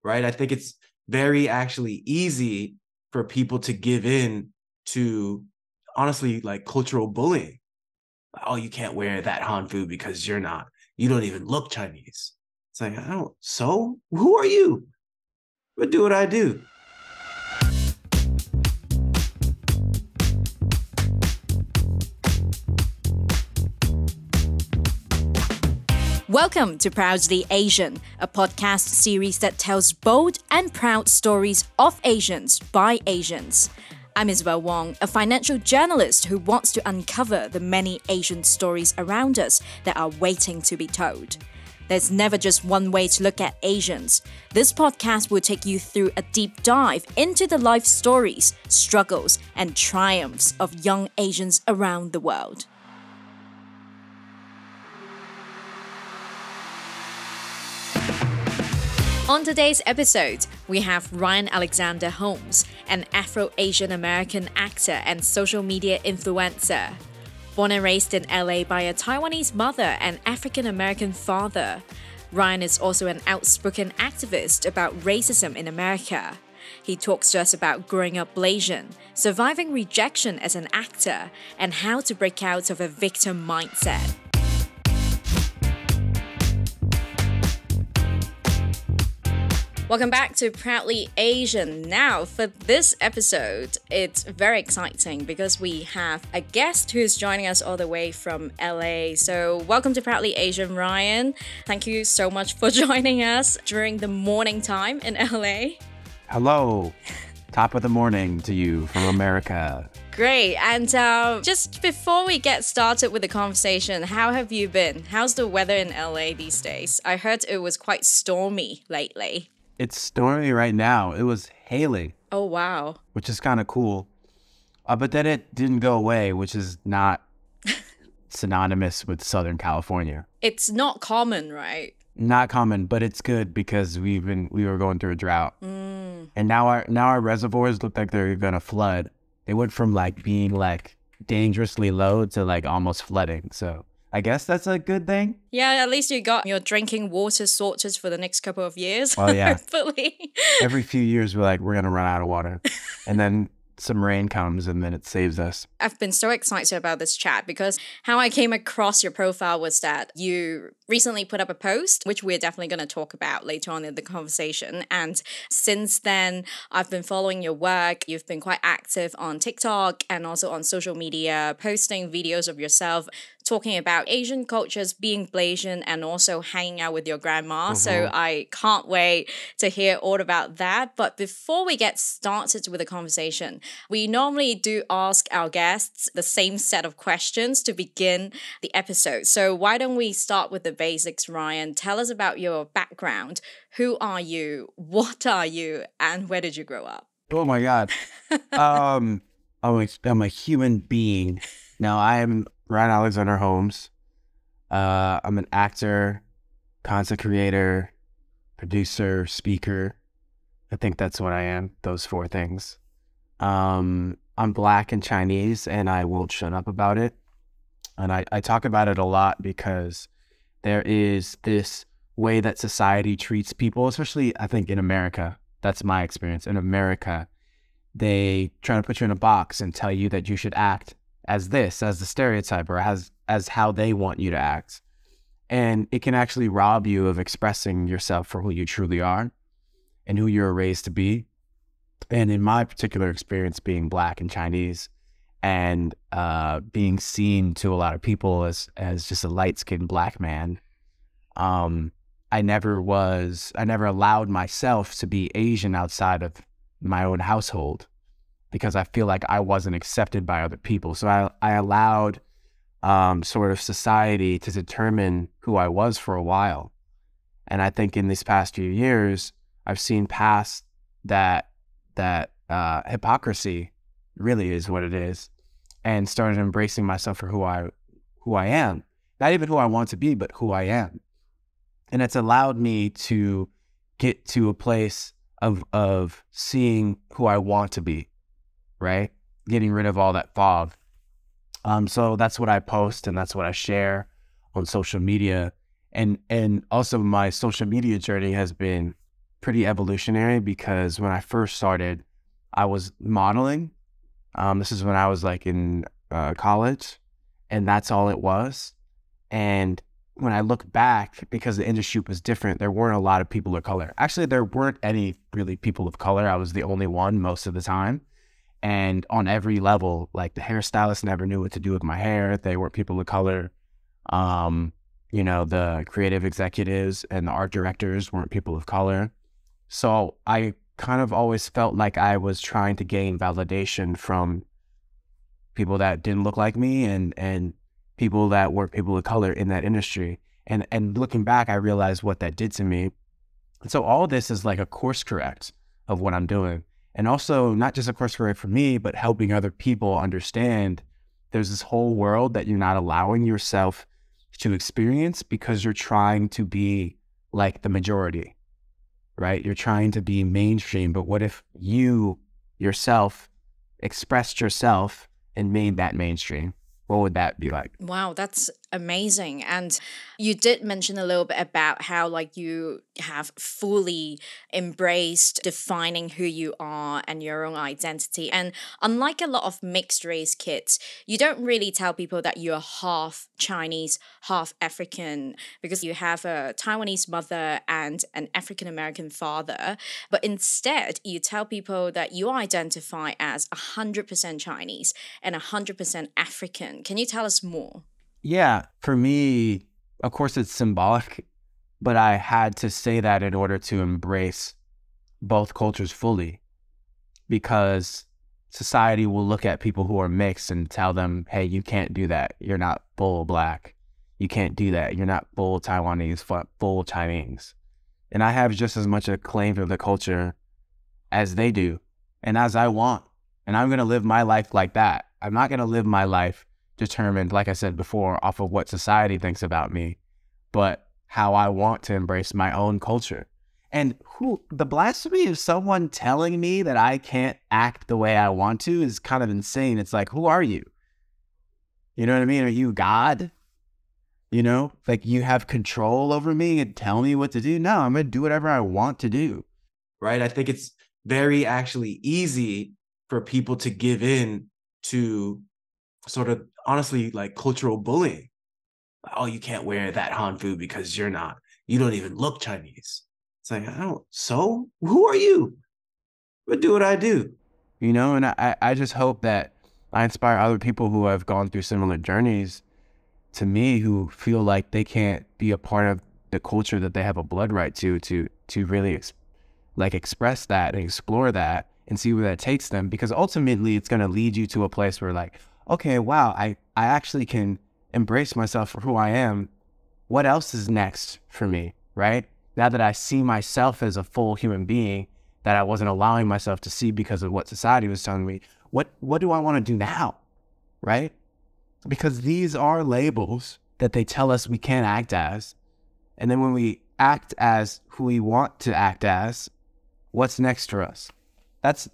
right? I think it's very actually easy for people to give in to, honestly, like cultural bullying. Oh, you can't wear that Han food because you don't even look Chinese. It's like, I don't, so who are you? But do what I do. Welcome to Proudly Asian, a podcast series that tells bold and proud stories of Asians by Asians. I'm Isabel Wong, a financial journalist who wants to uncover the many Asian stories around us that are waiting to be told. There's never just one way to look at Asians. This podcast will take you through a deep dive into the life stories, struggles, and triumphs of young Asians around the world. On today's episode, we have Ryan Alexander Holmes, an Afro-Asian American actor and social media influencer. Born and raised in LA by a Taiwanese mother and African American father, Ryan is also an outspoken activist about racism in America. He talks to us about growing up Blasian, surviving rejection as an actor, and how to break out of a victim mindset. Welcome back to Proudly Asian. Now, for this episode, it's very exciting because we have a guest who's joining us all the way from LA. So, welcome to Proudly Asian, Ryan. Thank you so much for joining us during the morning time in LA. Hello. Top of the morning to you from America. Great. And just before we get started with the conversation, how have you been? How's the weather in LA these days? I heard it was quite stormy lately. It's stormy right now. It was hailing. Oh, wow. Which is kind of cool. But then it didn't go away, which is not synonymous with Southern California. It's not common, right? Not common, but it's good because we were going through a drought. And now our reservoirs look like they're going to flood. They went from being dangerously low to almost flooding. So I guess that's a good thing. Yeah, at least you got your drinking water sorted for the next couple of years. Oh, yeah. Hopefully. Every few years, we're going to run out of water. And then some rain comes and then it saves us. I've been so excited about this chat because how I came across your profile was that you recently put up a post, which we're definitely going to talk about later on in the conversation. And since then, I've been following your work. You've been quite active on TikTok and also on social media, posting videos of yourself talking about Asian cultures, being Blasian, and also hanging out with your grandma. So I can't wait to hear all about that. But before we get started with the conversation, we normally do ask our guests the same set of questions to begin the episode. So why don't we start with the basics, Ryan? Tell us about your background. Who are you? What are you? And where did you grow up? Oh my God. I'm a human being. Now I am Ryan Alexander Holmes. I'm an actor, content creator, producer, speaker. I think that's what I am, those four things. I'm Black and Chinese, and I won't shut up about it. And I talk about it a lot because there is this way that society treats people, especially I think in America. That's my experience. In America, they try to put you in a box and tell you that you should act as this, as the stereotype, or as how they want you to act. And it can actually rob you of expressing yourself for who you truly are and who you're raised to be. And in my particular experience, being Black and Chinese and being seen to a lot of people as just a light-skinned Black man, I never allowed myself to be Asian outside of my own household, because I feel like I wasn't accepted by other people. So I allowed sort of society to determine who I was for a while. And I think in these past few years, I've seen past that hypocrisy, really is what it is, and started embracing myself for who I am. Not even who I want to be, but who I am. And it's allowed me to get to a place of seeing who I want to be. Right? Getting rid of all that fog. So that's what I post and that's what I share on social media. And also my social media journey has been pretty evolutionary because when I first started, I was modeling. This is when I was like in college, and that's all it was. And when I look back, because the industry was different, there weren't a lot of people of color. Actually, there weren't any really people of color. I was the only one most of the time. And on every level, like the hairstylist never knew what to do with my hair. They were people of color. You know, the creative executives and the art directors weren't people of color. So I kind of always felt like I was trying to gain validation from people that didn't look like me and people that were people of color in that industry. And looking back, I realized what that did to me. And so all this is like a course correct of what I'm doing. And also not just a course correct for me, but helping other people understand there's this whole world that you're not allowing yourself to experience because you're trying to be like the majority, right? You're trying to be mainstream. But what if you yourself expressed yourself and made that mainstream? What would that be like? Wow, that's amazing. And you did mention a little bit about how like you have fully embraced defining who you are and your own identity. And unlike a lot of mixed race kids, you don't really tell people that you're half Chinese, half African, because you have a Taiwanese mother and an African American father. But instead, you tell people that you identify as 100% Chinese and 100% African. Can you tell us more? Yeah, for me, of course, it's symbolic, but I had to say that in order to embrace both cultures fully, because society will look at people who are mixed and tell them, hey, you can't do that. You're not full black. You can't do that. You're not full Taiwanese, full Chinese. And I have just as much a claim to the culture as they do and as I want. And I'm going to live my life like that. I'm not going to live my life determined, like I said before, off of what society thinks about me, but how I want to embrace my own culture. And the blasphemy of someone telling me that I can't act the way I want to is kind of insane. It's like, who are you? You know what I mean? Are you God? You know, like you have control over me and tell me what to do? No, I'm going to do whatever I want to do. Right? I think it's very actually easy for people to give in to sort of honestly like cultural bullying. Oh, you can't wear that Han food because you don't even look Chinese. It's like, so who are you? But do what I do. You know, and I just hope that I inspire other people who have gone through similar journeys to me, who feel like they can't be a part of the culture that they have a blood right to really express that and explore that and see where that takes them. Because ultimately it's going to lead you to a place where like, okay, wow, I actually can embrace myself for who I am. What else is next for me, right? Now that I see myself as a full human being that I wasn't allowing myself to see because of what society was telling me, what do I want to do now, right? Because these are labels that they tell us we can't act as. And then when we act as who we want to act as, what's next for us? That's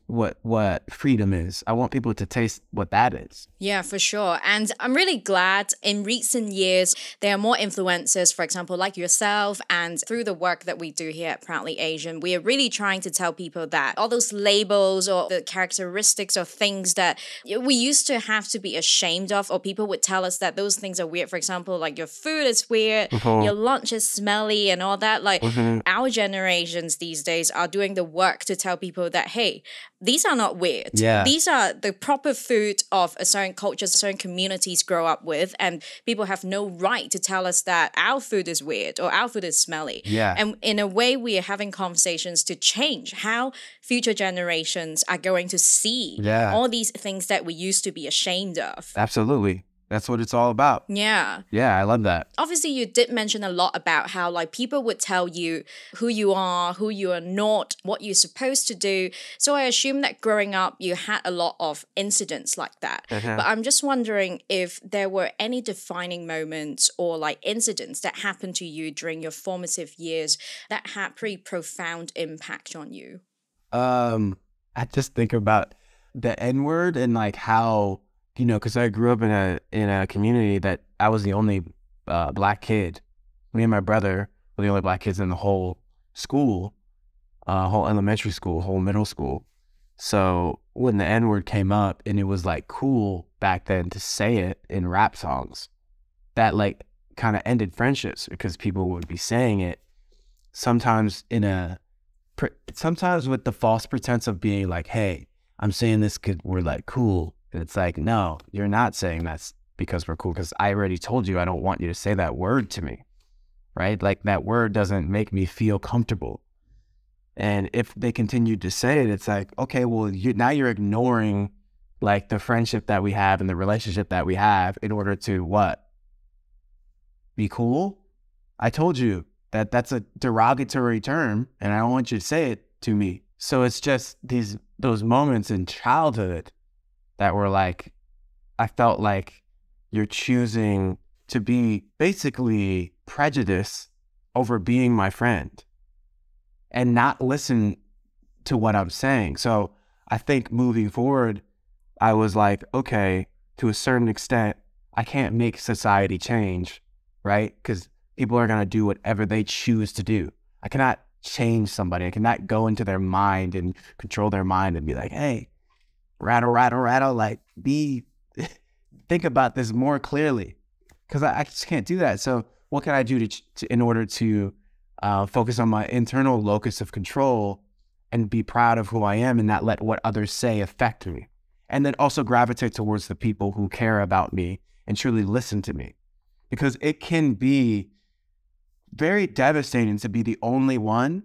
what freedom is. I want people to taste what that is. Yeah, for sure. And I'm really glad in recent years, there are more influencers, for example, like yourself, and through the work that we do here at Proudly Asian, we are really trying to tell people that all those labels or the characteristics or things that we used to have to be ashamed of, or people would tell us that those things are weird. For example, like your food is weird, your lunch is smelly and all that. Like our generations these days are doing the work to tell people that, hey, these are not weird. Yeah. These are the proper food of a certain culture, certain communities grow up with, and people have no right to tell us that our food is weird or our food is smelly. Yeah. And in a way, we are having conversations to change how future generations are going to see all these things that we used to be ashamed of. Absolutely. That's what it's all about. Yeah. Yeah, I love that. Obviously, you did mention a lot about how like people would tell you who you are not, what you're supposed to do. So I assume that growing up, you had a lot of incidents like that. But I'm just wondering if there were any defining moments or like incidents that happened to you during your formative years that had pretty profound impact on you. I just think about the N-word and like how, you know, because I grew up in a community that I was the only black kid. Me and my brother were the only black kids in the whole school, whole elementary school, whole middle school. So when the N-word came up and it was like cool back then to say it in rap songs, that like kind of ended friendships because people would be saying it sometimes sometimes with the false pretense of being like, hey, I'm saying this because we're like cool. And it's like, no, you're not saying that's because we're cool, because I already told you I don't want you to say that word to me, right? Like that word doesn't make me feel comfortable. And if they continued to say it, it's like, okay, well, now you're ignoring like the friendship that we have and the relationship that we have in order to what? Be cool? I told you that that's a derogatory term and I don't want you to say it to me. So it's just those moments in childhood that were like, I felt like you're choosing to be basically prejudiced over being my friend and not listen to what I'm saying. So I think moving forward, I was like, okay, to a certain extent, I can't make society change, right? Because people are going to do whatever they choose to do. I cannot change somebody. I cannot go into their mind and control their mind and be like, hey, rattle, rattle, rattle, like think about this more clearly, because I just can't do that. So what can I do in order to focus on my internal locus of control and be proud of who I am and not let what others say affect me? And then also gravitate towards the people who care about me and truly listen to me, because it can be very devastating to be the only one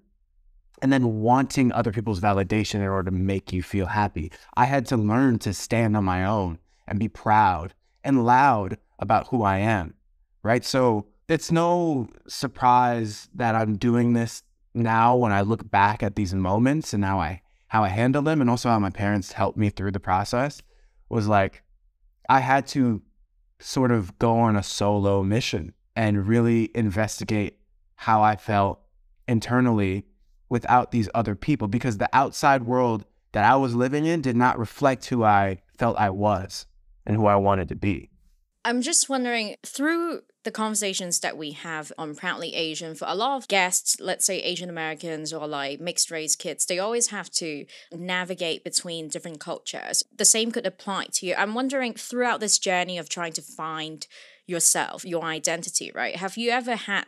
and then wanting other people's validation in order to make you feel happy. I had to learn to stand on my own and be proud and loud about who I am, right? So it's no surprise that I'm doing this now when I look back at these moments and how I handle them, and also how my parents helped me through the process. Was like, I had to sort of go on a solo mission and really investigate how I felt internally without these other people, because the outside world that I was living in did not reflect who I felt I was and who I wanted to be. I'm just wondering, through the conversations that we have on Proudly Asian, for a lot of guests, let's say Asian Americans or like mixed race kids, they always have to navigate between different cultures. The same could apply to you. I'm wondering, throughout this journey of trying to find yourself, your identity, right? Have you ever had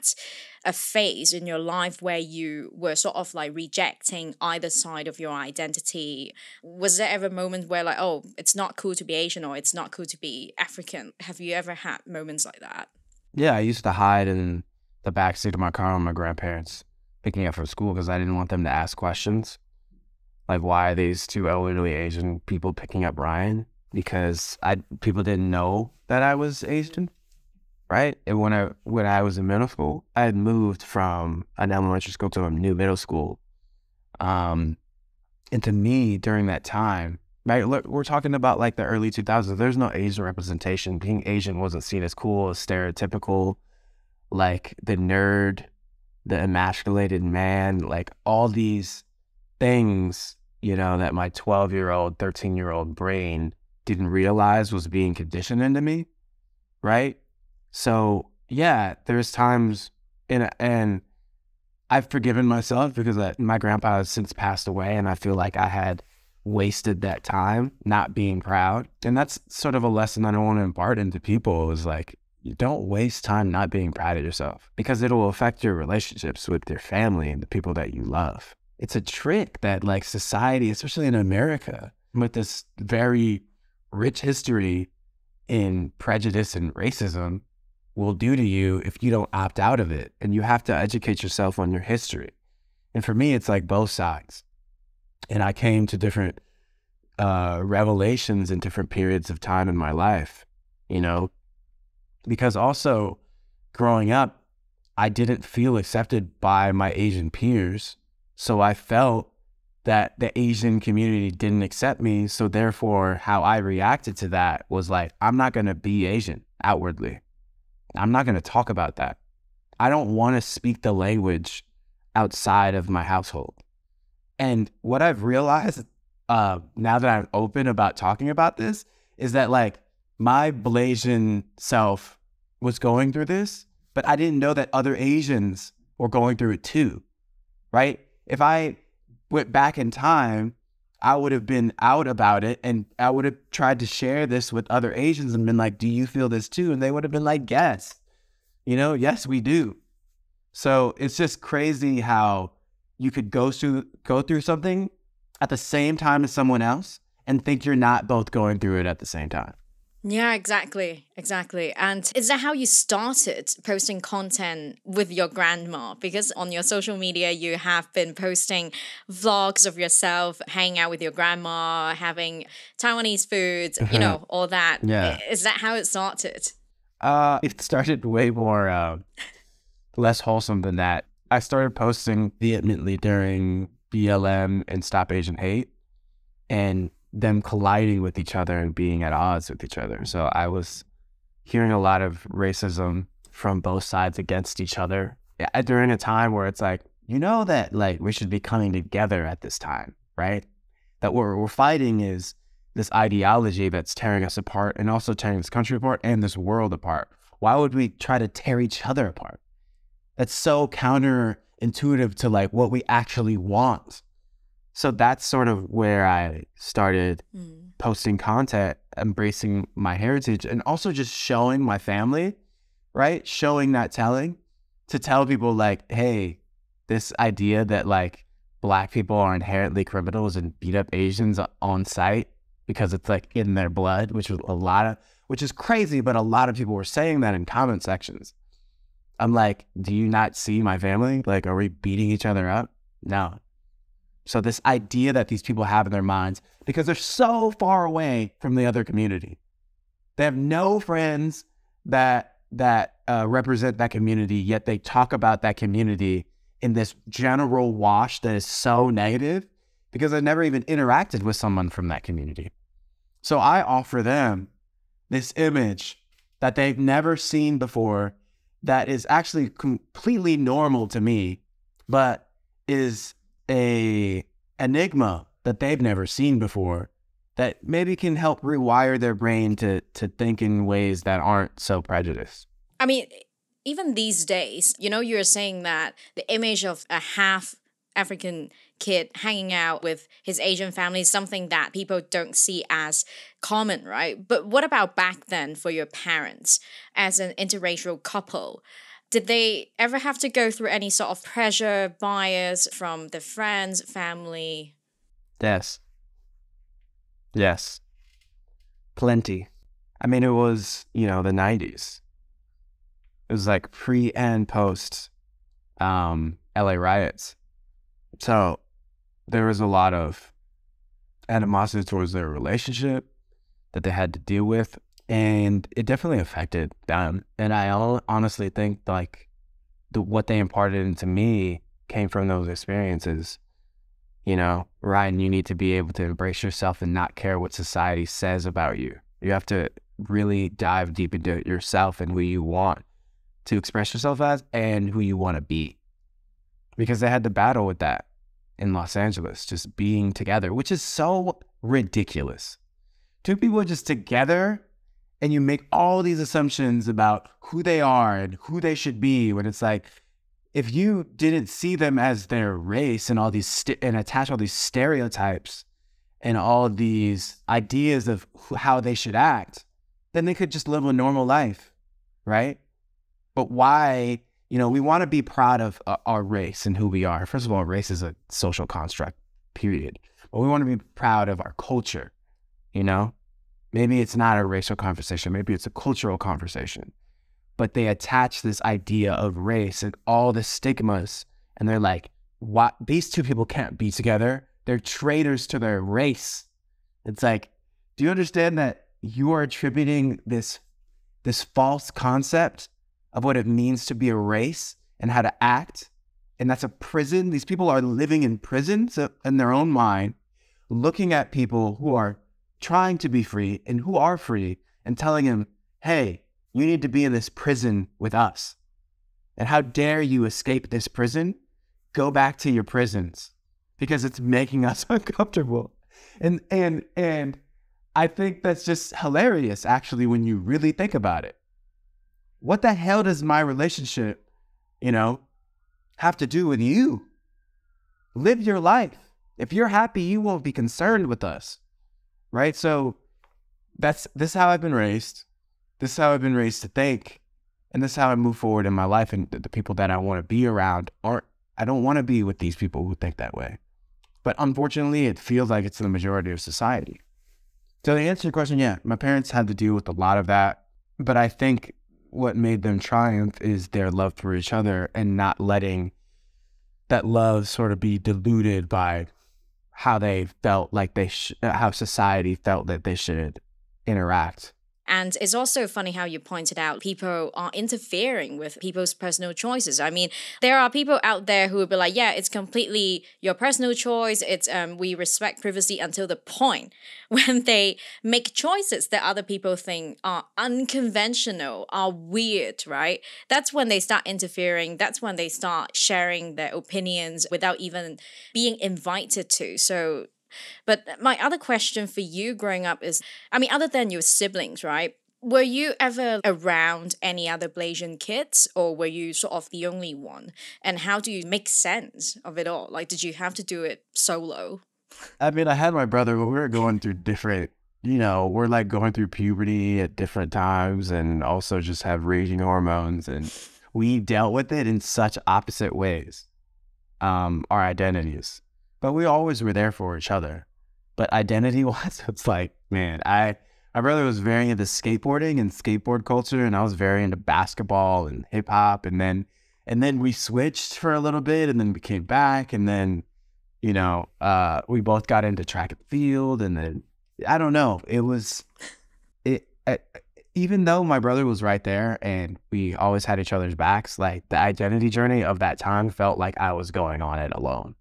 a phase in your life where you were sort of like rejecting either side of your identity? Was there ever a moment where like, oh, it's not cool to be Asian or it's not cool to be African? Have you ever had moments like that? Yeah, I used to hide in the backseat of my car when my grandparents picking me up from school because I didn't want them to ask questions. Like, why are these two elderly Asian people picking up Ryan? Because people didn't know that I was Asian. Right? And when I was in middle school, I had moved from an elementary school to a new middle school. And to me, during that time, right, look, we're talking about like the early 2000s. There's no Asian representation. Being Asian wasn't seen as cool, as stereotypical, like the nerd, the emasculated man, like all these things, that my 12-year-old, 13-year-old brain didn't realize was being conditioned into me, right? So yeah, there's times and I've forgiven myself because my grandpa has since passed away, and I feel like I had wasted that time not being proud. And that's sort of a lesson I don't want to impart into people, is like, you don't waste time not being proud of yourself, because it'll affect your relationships with your family and the people that you love. It's a trick that like society, especially in America, with this very rich history in prejudice and racism, will do to you if you don't opt out of it. And you have to educate yourself on your history. And for me, it's like both sides. And I came to different revelations in different periods of time in my life, because also growing up, I didn't feel accepted by my Asian peers. So I felt that the Asian community didn't accept me. So therefore, how I reacted to that was like, I'm not going to be Asian outwardly. I'm not going to talk about that. I don't want to speak the language outside of my household. And what I've realized now that I'm open about talking about this is that like my Blasian self was going through this, but I didn't know that other Asians were going through it too, right? If I went back in time, I would have been out about it, and I would have tried to share this with other Asians and been like, do you feel this too? And they would have been like, yes, yes, we do. So it's just crazy how you could go through something at the same time as someone else and think you're not both going through it at the same time. Yeah, exactly. And is that how you started posting content with your grandma? Because on your social media, you have been posting vlogs of yourself hanging out with your grandma, having Taiwanese food, all that. Yeah. Is that how it started? It started way more less wholesome than that. I started posting vehemently during BLM and Stop Asian Hate, and them colliding with each other and being at odds with each other. So I was hearing a lot of racism from both sides against each other during a time where it's like, that like we should be coming together at this time, right? That what we're fighting is this ideology that's tearing us apart, and also tearing this country apart and this world apart. Why would we try to tear each other apart? That's so counterintuitive to like what we actually want. So that's sort of where I started posting content, embracing my heritage, and also just showing my family, right? Showing, not telling, to tell people like, hey, this idea that like Black people are inherently criminals and beat up Asians on sight because it's like in their blood, which is crazy, but a lot of people were saying that in comment sections. I'm like, do you not see my family? Like, are we beating each other up? No. So this idea that these people have in their minds, because they're so far away from the other community, they have no friends that represent that community, yet they talk about that community in this general wash that is so negative because I've never even interacted with someone from that community. So I offer them this image that they've never seen before, that is actually completely normal to me, but is a enigma that they've never seen before, that maybe can help rewire their brain to think in ways that aren't so prejudiced. I mean, even these days, you're saying that the image of a half African kid hanging out with his Asian family is something that people don't see as common, right? But what about back then for your parents as an interracial couple? Did they ever have to go through any sort of pressure, bias from the friends, family? Yes. Plenty. I mean, it was, the 90s. It was like pre and post LA riots. So there was a lot of animosity towards their relationship that they had to deal with. And it definitely affected them. And I honestly think like what they imparted into me came from those experiences. Ryan, you need to be able to embrace yourself and not care what society says about you. You have to really dive deep into yourself and who you want to express yourself as and who you want to be. Because they had to battle with that in Los Angeles, just being together, which is so ridiculous. Two people just together, and you make all these assumptions about who they are and who they should be, when it's like, if you didn't see them as their race and all these and attach all these stereotypes and all these ideas of how they should act, then they could just live a normal life, right? But why, we want to be proud of our race and who we are. First of all, race is a social construct, period. But we want to be proud of our culture, Maybe it's not a racial conversation. Maybe it's a cultural conversation. But they attach this idea of race and all the stigmas. And they're like, what? These two people can't be together. They're traitors to their race. It's like, do you understand that you are attributing this false concept of what it means to be a race and how to act? And that's a prison. These people are living in prisons in their own mind, looking at people who are trying to be free and who are free and telling them, hey, you need to be in this prison with us. And how dare you escape this prison? Go back to your prisons because it's making us uncomfortable. And I think that's just hilarious, actually, when you really think about it. What the hell does my relationship, have to do with you? live your life. If you're happy, you won't be concerned with us, right? So this is how I've been raised. This is how I've been raised to think. And this is how I move forward in my life. And the people that I want to be around I don't want to be with these people who think that way. But unfortunately, it feels like it's the majority of society. So to answer your question, yeah, my parents had to deal with a lot of that. But I think what made them triumph is their love for each other and not letting that love sort of be diluted by how they felt like how society felt that they should interact. And it's also funny how you pointed out people are interfering with people's personal choices. I mean, there are people out there who will be like, yeah, it's completely your personal choice. It's we respect privacy until the point when they make choices that other people think are unconventional, are weird, right? That's when they start interfering. That's when they start sharing their opinions without even being invited to. So but my other question for you growing up is, I mean, other than your siblings, right? Were you ever around any other Blasian kids, or were you sort of the only one? And how do you make sense of it all? Like, did you have to do it solo? I mean, I had my brother, but we were going through different, we're like going through puberty at different times and also just have raging hormones. And we dealt with it in such opposite ways, our identities. But we always were there for each other. But identity-wise, it's like, man, my brother was very into skateboarding and skateboard culture, and I was very into basketball and hip-hop. And then we switched for a little bit, and then we came back, and then, we both got into track and field. And then, I don't know, even though my brother was right there and we always had each other's backs, like the identity journey of that time felt like I was going on it alone.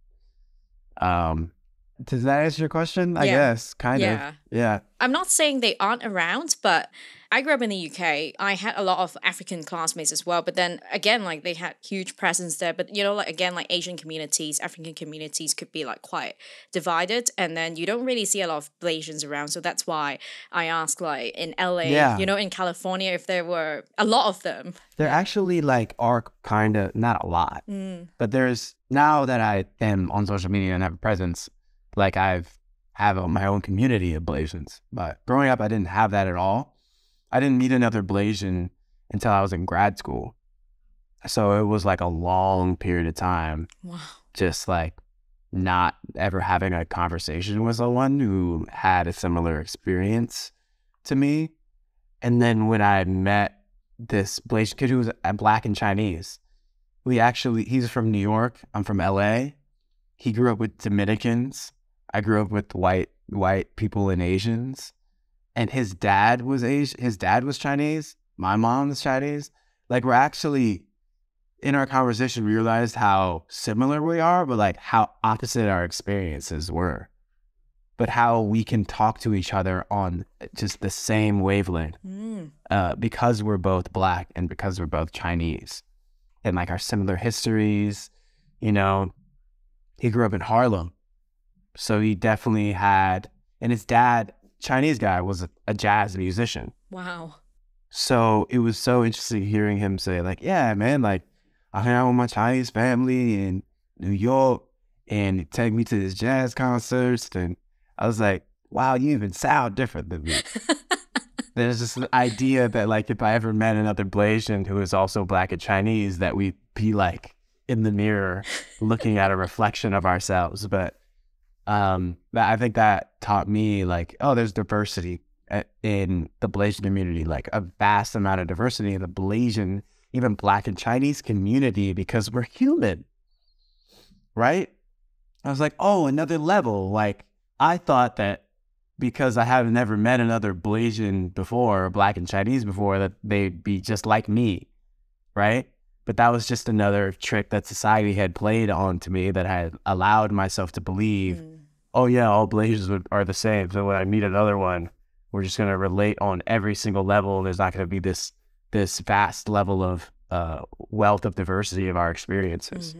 Does that answer your question? I guess, kind of. Yeah. I'm not saying they aren't around, but I grew up in the UK. I had a lot of African classmates as well, but then again, like they had huge presence there. But like Asian communities, African communities could be like quite divided, and then you don't really see a lot of Blasians around. So that's why I asked, like in LA, in California, if there were a lot of them. There actually are kind of not a lot, but there's, now that I am on social media and have a presence, like I have my own community of Blasians. But growing up, I didn't have that at all. I didn't meet another Blasian until I was in grad school. So it was like a long period of time. Wow. Just like not ever having a conversation with someone who had a similar experience to me. And then when I met this Blasian kid who was Black and Chinese, he's from New York. I'm from LA. He grew up with Dominicans. I grew up with white people and Asians. And his dad was Asian. His dad was Chinese. My mom was Chinese. Like, we're actually, in our conversation, realized how similar we are, but like how opposite our experiences were. But how we can talk to each other on just the same wavelength because we're both Black and because we're both Chinese. And like our similar histories, he grew up in Harlem. So he definitely had, and his dad, Chinese guy, was a jazz musician. Wow. So it was so interesting hearing him say like, yeah, man, like I hang out with my Chinese family in New York and he'd take me to his jazz concerts. And I was like, wow, you even sound different than me. There's this idea that like if I ever met another Blasian who is also Black and Chinese, that we'd be like in the mirror looking at a reflection of ourselves. But I think that taught me like, oh, there's diversity in the Blasian community, like a vast amount of diversity in the Blasian, even Black and Chinese community, because we're human, right? I was like, oh, another level. Like I thought that because I have never met another Blasian before, Black and Chinese before, that they'd be just like me, right? But that was just another trick that society had played on to me, that I had allowed myself to believe, oh yeah, all Blasians are the same. So when I meet another one, we're just going to relate on every single level. There's not going to be this vast level of wealth of diversity of our experiences,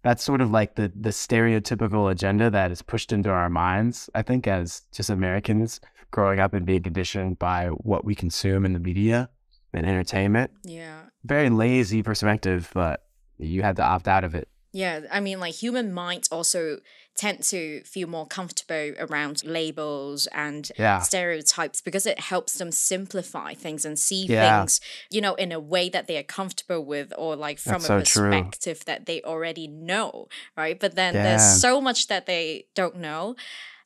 That's sort of like the stereotypical agenda that is pushed into our minds, I think, as just Americans growing up and being conditioned by what we consume in the media and entertainment. Yeah. Very lazy perspective, but you had to opt out of it. Yeah, I mean, like human minds also tend to feel more comfortable around labels and Yeah. stereotypes because it helps them simplify things and see Yeah. things, in a way that they are comfortable with or like from That's a so true. perspective that they already know, right? But then there's Yeah. so much that they don't know.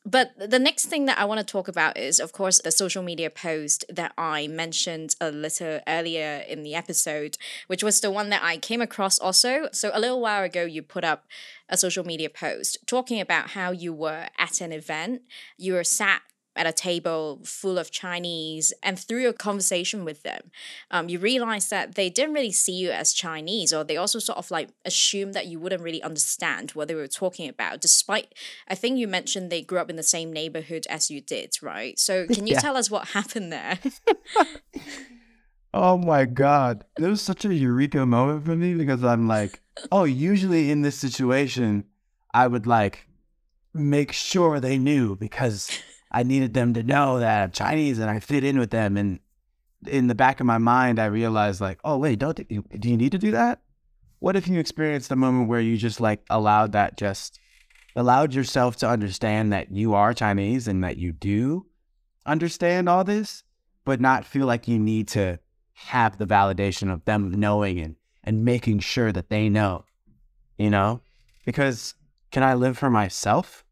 But the next thing that I want to talk about is, of course, the social media post that I mentioned a little earlier in the episode, which was the one that I came across also. So, a little while ago, you put up a social media post talking about how you were at an event, you were sat at a table full of Chinese, and through a conversation with them, you realized that they didn't really see you as Chinese, or they also sort of like assumed that you wouldn't really understand what they were talking about, despite I think you mentioned they grew up in the same neighborhood as you did, right? So can you Yeah. tell us what happened there? Oh my God. It was such a eureka moment for me because I'm like, oh, usually in this situation, I would like make sure they knew because I needed them to know that I'm Chinese and I fit in with them. And in the back of my mind, I realized like, oh, wait, do you need to do that? What if you experienced a moment where you just like allowed yourself to understand that you are Chinese and that you do understand all this, but not feel like you need to have the validation of them knowing and making sure that they know, you know? Because can I live for myself,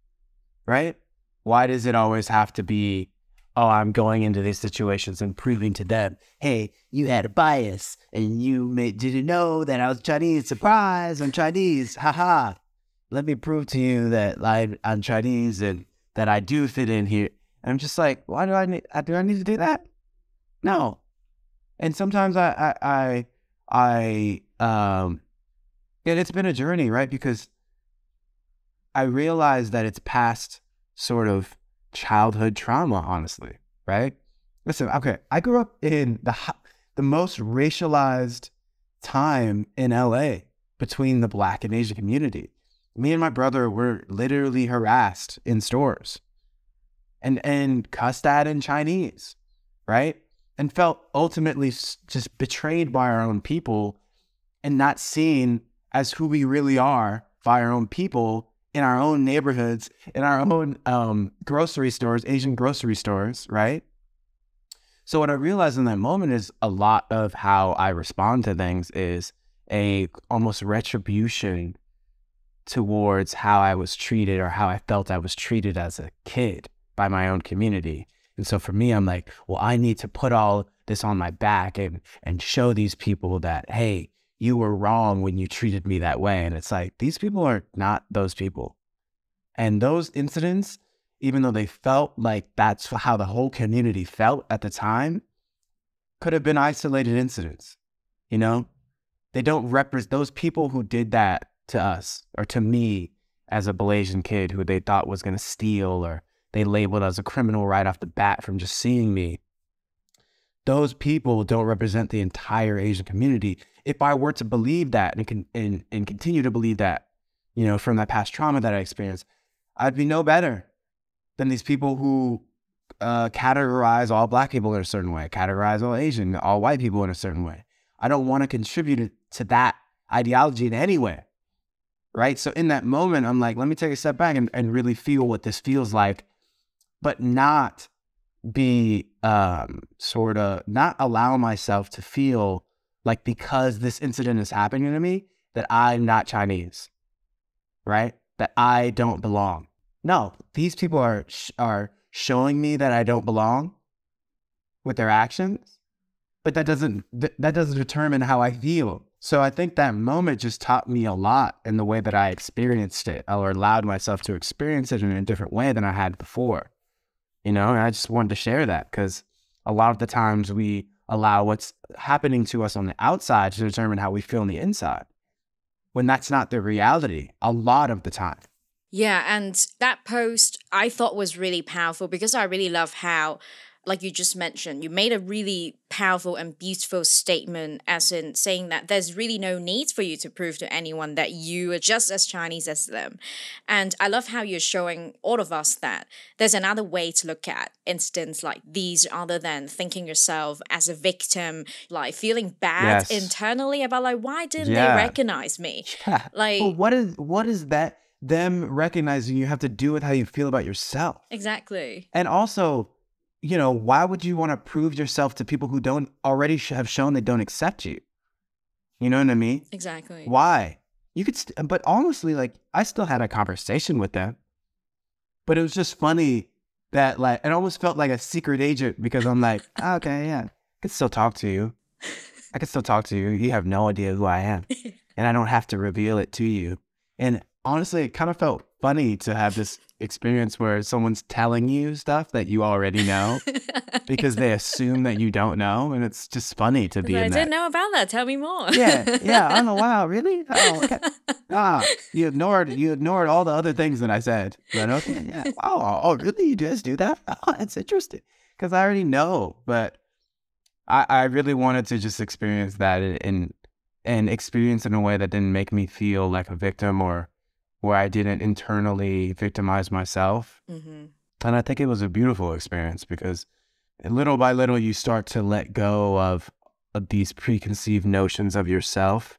right? Why does it always have to be, oh, I'm going into these situations and proving to them, hey, you had a bias and didn't know that I was Chinese. Surprise, I'm Chinese. Haha. Let me prove to you that I'm Chinese and that I do fit in here. And I'm just like, why do I need to do that? No. And sometimes and it's been a journey, right? Because I realize that it's past sort of childhood trauma, honestly, right? Listen, okay, I grew up in the most racialized time in LA between the Black and Asian community. Me and my brother were literally harassed in stores and cussed at in Chinese, right? And felt ultimately just betrayed by our own people and not seen as who we really are by our own people in our own neighborhoods, in our own grocery stores, Asian grocery stores, right? So what I realized in that moment is a lot of how I respond to things is a almost retribution towards how I was treated or how I felt I was treated as a kid by my own community. And so for me, I'm like, well, I need to put all this on my back and show these people that, hey, you were wrong when you treated me that way. And it's like, these people are not those people. And those incidents, even though they felt like that's how the whole community felt at the time, could have been isolated incidents. You know, they don't represent those people who did that to us or to me as a Blasian kid who they thought was going to steal, or they labeled as a criminal right off the bat from just seeing me. Those people don't represent the entire Asian community. If I were to believe that and continue to believe that, you know, from that past trauma that I experienced, I'd be no better than these people who categorize all Black people in a certain way, categorize all Asian, all white people in a certain way. I don't want to contribute to that ideology in any way, right? So in that moment, I'm like, let me take a step back and really feel what this feels like, but not be not allow myself to feel like because this incident is happening to me that I'm not Chinese, right? That I don't belong. No, these people are showing me that I don't belong with their actions, but that doesn't determine how I feel. So I think that moment just taught me a lot in the way that I experienced it, or allowed myself to experience it in a different way than I had before. You know, and I just wanted to share that because a lot of the times we allow what's happening to us on the outside to determine how we feel on the inside, when that's not the reality a lot of the time. Yeah, and that post I thought was really powerful because I really love how like you just mentioned, you made a really powerful and beautiful statement, as in saying that there's really no need for you to prove to anyone that you are just as Chinese as them. And I love how you're showing all of us that there's another way to look at incidents like these other than thinking yourself as a victim, like feeling bad internally about like, why didn't they recognize me? Yeah. Like, well, what is that them recognizing you have to do with how you feel about yourself? Exactly. And also, you know, why would you want to prove yourself to people who don't already have shown they don't accept you? You know what I mean? Exactly. Why? You could, but honestly, like, I still had a conversation with them, but it was just funny that, like, it almost felt like a secret agent, because I'm like, oh, okay, yeah, I could still talk to you. I can still talk to you. You have no idea who I am, and I don't have to reveal it to you. And honestly, it kind of felt funny to have this experience where someone's telling you stuff that you already know because they assume that you don't know. And it's just funny to be in that. I didn't know about that. Tell me more. Yeah. I don't know. Wow. Really? Oh, okay. You ignored all the other things that I said. But okay. Yeah. Oh, really? You guys do that? Oh, that's interesting. Because I already know. But I really wanted to just experience that and experience in a way that didn't make me feel like a victim, or where I didn't internally victimize myself. Mm-hmm. And I think it was a beautiful experience, because little by little you start to let go of these preconceived notions of yourself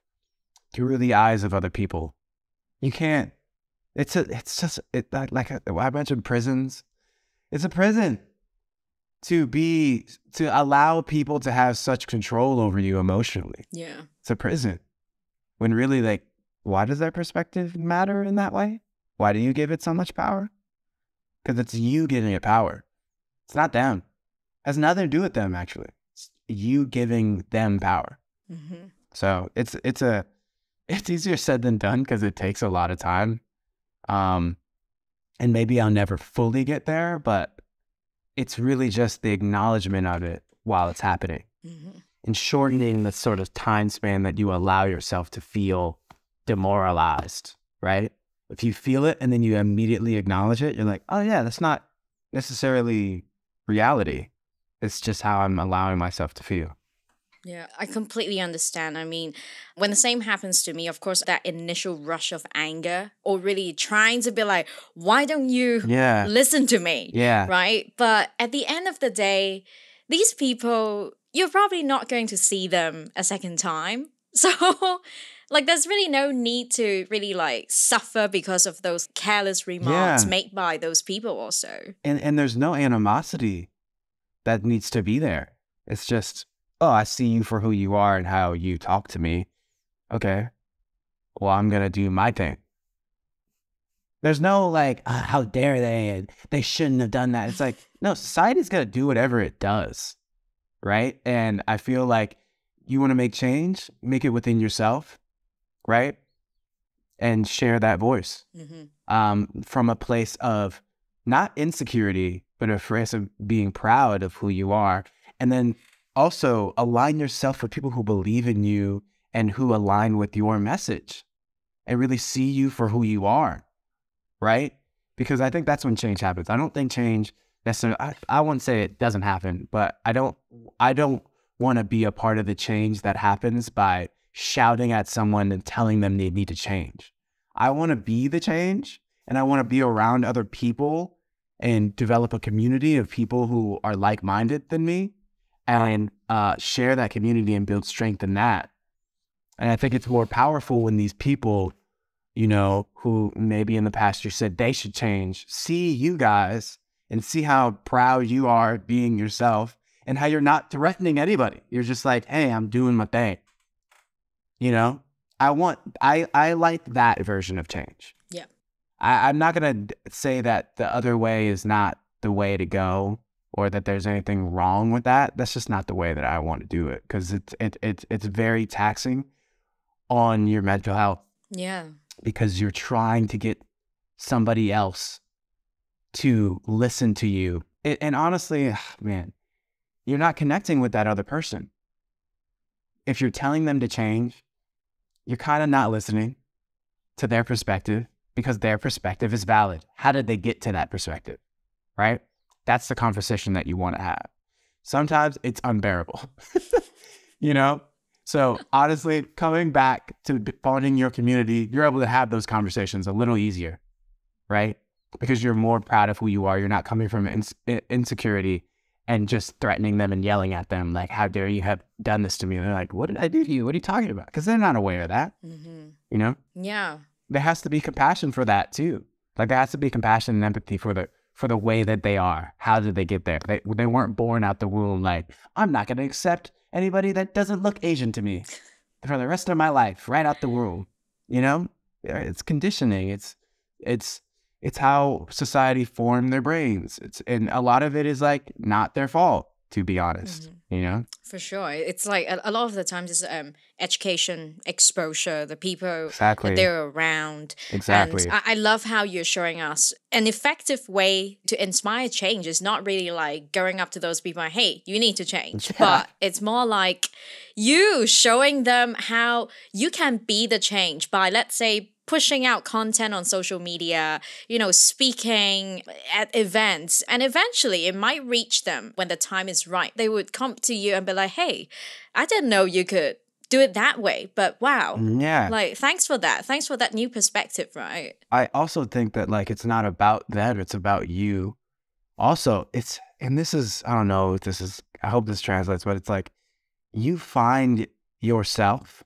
through the eyes of other people. You can't. Like I mentioned prisons. It's a prison to allow people to have such control over you emotionally. Yeah. It's a prison. When really, like, why does their perspective matter in that way? Why do you give it so much power? Because it's you giving it power. It's not them. It has nothing to do with them, actually. It's you giving them power. Mm-hmm. So it's easier said than done, because it takes a lot of time. And maybe I'll never fully get there, but it's really just the acknowledgement of it while it's happening. Mm-hmm. And shortening the sort of time span that you allow yourself to feel demoralized, right? If you feel it and then you immediately acknowledge it, you're like, oh yeah, that's not necessarily reality. It's just how I'm allowing myself to feel. Yeah, I completely understand. I mean, when the same happens to me, of course, that initial rush of anger, or really trying to be like, why don't you listen to me? Yeah. Right? But at the end of the day, these people, you're probably not going to see them a second time. So, like, there's really no need to really, like, suffer because of those careless remarks made by those people also. And there's no animosity that needs to be there. It's just, oh, I see you for who you are and how you talk to me. Okay. Well, I'm going to do my thing. There's no, like, how dare they, and they shouldn't have done that. It's like, no, society's going to do whatever it does. Right? And I feel like you want to make change, make it within yourself, right? And share that voice from a place of not insecurity, but a place of being proud of who you are. And then also align yourself with people who believe in you and who align with your message and really see you for who you are, right? Because I think that's when change happens. I don't think change necessarily, I wouldn't say it doesn't happen, but I don't want to be a part of the change that happens by shouting at someone and telling them they need to change. I want to be the change, and I want to be around other people and develop a community of people who are like-minded than me, and share that community and build strength in that. And I think it's more powerful when these people, you know, who maybe in the past you said they should change, see you guys and see how proud you are being yourself and how you're not threatening anybody. You're just like, hey, I'm doing my thing. You know, I like that version of change. Yeah. I'm not going to say that the other way is not the way to go or that there's anything wrong with that. That's just not the way that I want to do it, because it's very taxing on your mental health. Yeah. Because you're trying to get somebody else to listen to you. And honestly, man, you're not connecting with that other person. If you're telling them to change, you're kind of not listening to their perspective, because their perspective is valid. How did they get to that perspective, right? That's the conversation that you want to have. sometimes it's unbearable, you know? So honestly, coming back to finding your community, you're able to have those conversations a little easier, right? Because you're more proud of who you are. You're not coming from insecurity and just threatening them and yelling at them like, how dare you have done this to me? And they're like, what did I do to you? What are you talking about? Because they're not aware of that, you know? Yeah. There has to be compassion for that too. Like there has to be compassion and empathy for the way that they are. How did they get there? They weren't born out the womb like, I'm not going to accept anybody that doesn't look Asian to me for the rest of my life, right out the womb. You know, it's conditioning. It's how society formed their brains. And a lot of it is like not their fault, to be honest. You know, for sure. It's like a lot of the times it's education, exposure, the people that they're around. Exactly. And I love how you're showing us an effective way to inspire change. It's not really like going up to those people and, hey, you need to change. Yeah. But it's more like you showing them how you can be the change by, let's say, pushing out content on social media, you know, speaking at events. And eventually it might reach them when the time is right. They would come to you and be like, hey, I didn't know you could do it that way, but wow. Yeah. Like, thanks for that. Thanks for that new perspective, right? I also think that like, it's not about them, it's about you. Also, and this is, I don't know if this is, I hope this translates, but it's like, you find yourself.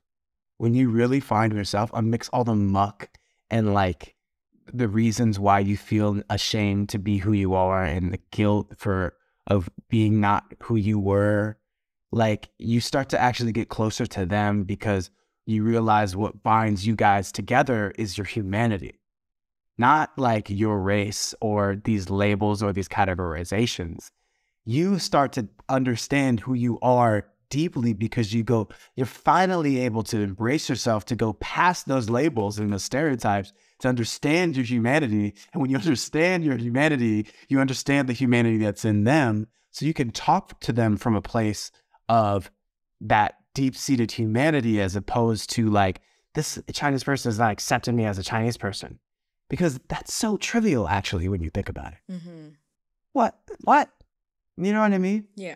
When you really find yourself, unmix all the muck and like the reasons why you feel ashamed to be who you are and the guilt of being not who you were, like you start to actually get closer to them because you realize what binds you guys together is your humanity, not like your race or these labels or these categorizations. You start to understand who you are deeply because you're finally able to embrace yourself, to go past those labels and those stereotypes, to understand your humanity. And when you understand your humanity, you understand the humanity that's in them. So you can talk to them from a place of that deep-seated humanity as opposed to like, this Chinese person is not accepting me as a Chinese person. Because that's so trivial, actually, when you think about it. What? You know what I mean? Yeah.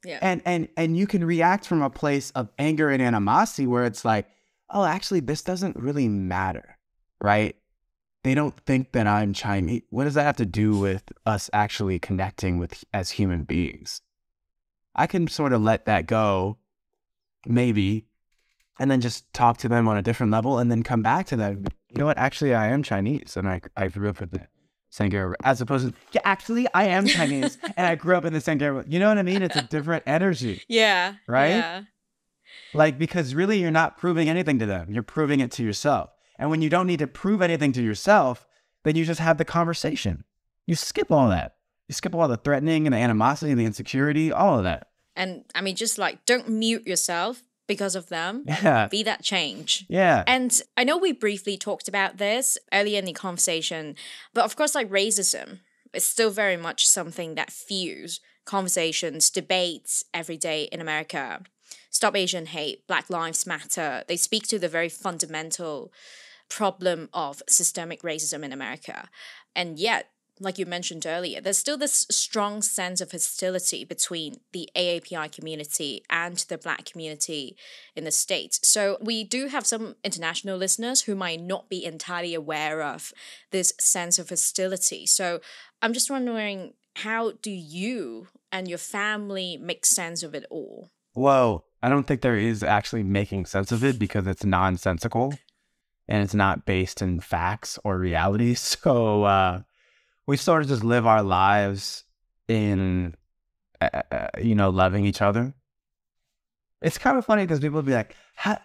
Yeah. And you can react from a place of anger and animosity where it's like, oh, actually, this doesn't really matter, right? They don't think that I'm Chinese. What does that have to do with us actually connecting with as human beings? I can sort of let that go, maybe, and then just talk to them on a different level and then come back to them. You know what? Actually, I am Chinese and I grew up with it. Sangera, as opposed to, yeah, actually, I am Chinese and I grew up in the Sangera. You know what I mean? It's a different energy. Yeah. Right? Yeah. Like, because really you're not proving anything to them. You're proving it to yourself. And when you don't need to prove anything to yourself, then you just have the conversation. You skip all that. You skip all the threatening and the animosity and the insecurity, all of that. And I mean, just like, don't mute yourself because of them. Yeah. Be that change. Yeah. And I know we briefly talked about this earlier in the conversation, but of course, like racism is still very much something that fuels conversations, debates every day in America. Stop Asian Hate, Black Lives Matter. They speak to the very fundamental problem of systemic racism in America. And yet, like you mentioned earlier, there's still this strong sense of hostility between the AAPI community and the Black community in the States. So we do have some international listeners who might not be entirely aware of this sense of hostility. So I'm just wondering, how do you and your family make sense of it all? Whoa, I don't think there is actually making sense of it because it's nonsensical and it's not based in facts or reality. So, we sort of just live our lives in, loving each other. It's kind of funny because people be like, how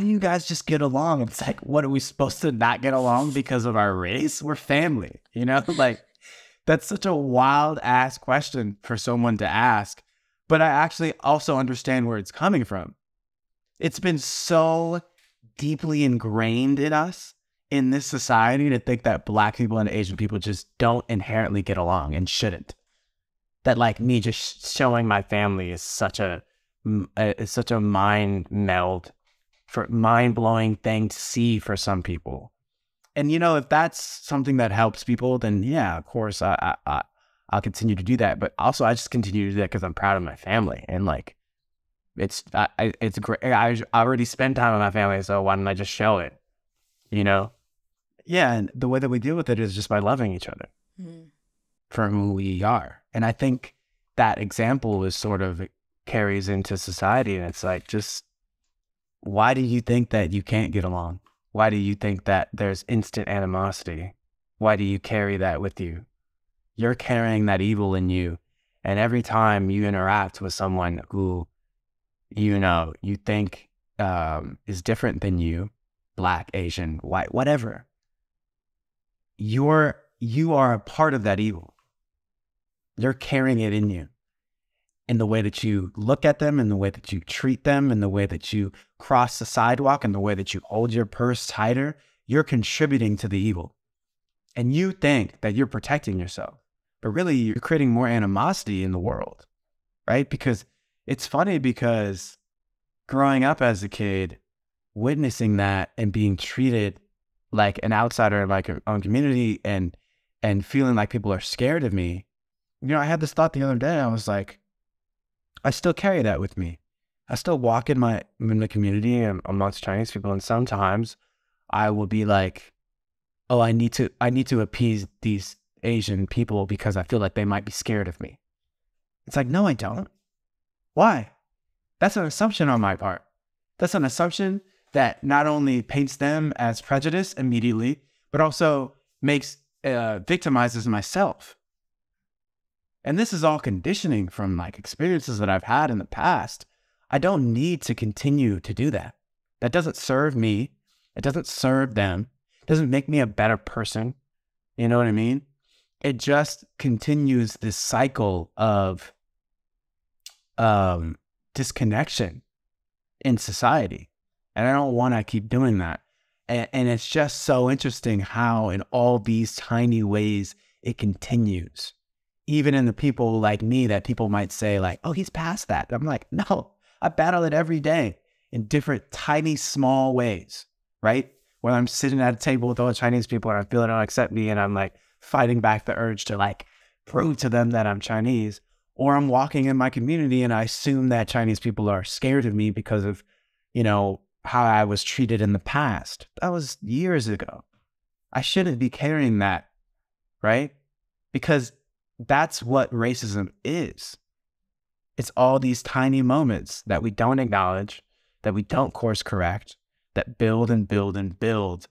do you guys just get along? It's like, what, are we supposed to not get along because of our race? We're family, Like, that's such a wild ass question for someone to ask. But I actually also understand where it's coming from. It's been so deeply ingrained in us, in this society, to think that Black people and Asian people just don't inherently get along and shouldn't. That like me just showing my family is such a mind blowing thing to see for some people. And if that's something that helps people, then yeah, of course I I'll continue to do that. But also, I just continue to do that because I'm proud of my family, and like, it's great. I already spend time with my family, so why don't I just show it? You know? Yeah, and the way that we deal with it is just by loving each other for who we are. And I think that example is sort of carries into society, and it's like, just why do you think that you can't get along? Why do you think that there's instant animosity? Why do you carry that with you? You're carrying that evil in you. And every time you interact with someone who, you know, you think is different than you, Black, Asian, white, whatever, you are a part of that evil. You're carrying it in you. In the way that you look at them, in the way that you treat them, in the way that you cross the sidewalk, in the way that you hold your purse tighter, you're contributing to the evil. And you think that you're protecting yourself, but really you're creating more animosity in the world, right? Because it's funny, because growing up as a kid, witnessing that and being treated like an outsider in like your own community, and feeling like people are scared of me, you know, I had this thought the other day. I was like, I still carry that with me. I still walk in the community and amongst Chinese people, and sometimes I will be like, oh, I need to appease these Asian people because I feel like they might be scared of me. It's like, no, I don't. Why? That's an assumption on my part. That's an assumption that not only paints them as prejudiced immediately, but also victimizes myself. And this is all conditioning from like experiences that I've had in the past. I don't need to continue to do that. That doesn't serve me. It doesn't serve them. It doesn't make me a better person. You know what I mean? It just continues this cycle of disconnection in society. And I don't want to keep doing that. And it's just so interesting how in all these tiny ways it continues. Even in the people like me that people might say like, oh, he's past that. I'm like, no, I battle it every day in different tiny, small ways, right? Where I'm sitting at a table with all the Chinese people and I feel they don't accept me, and I'm like fighting back the urge to like prove to them that I'm Chinese. Or I'm walking in my community and I assume that Chinese people are scared of me because of, you know, how I was treated in the past. That was years ago. I shouldn't be carrying that, right? Because that's what racism is. It's all these tiny moments that we don't acknowledge, that we don't course correct, that build and build and build.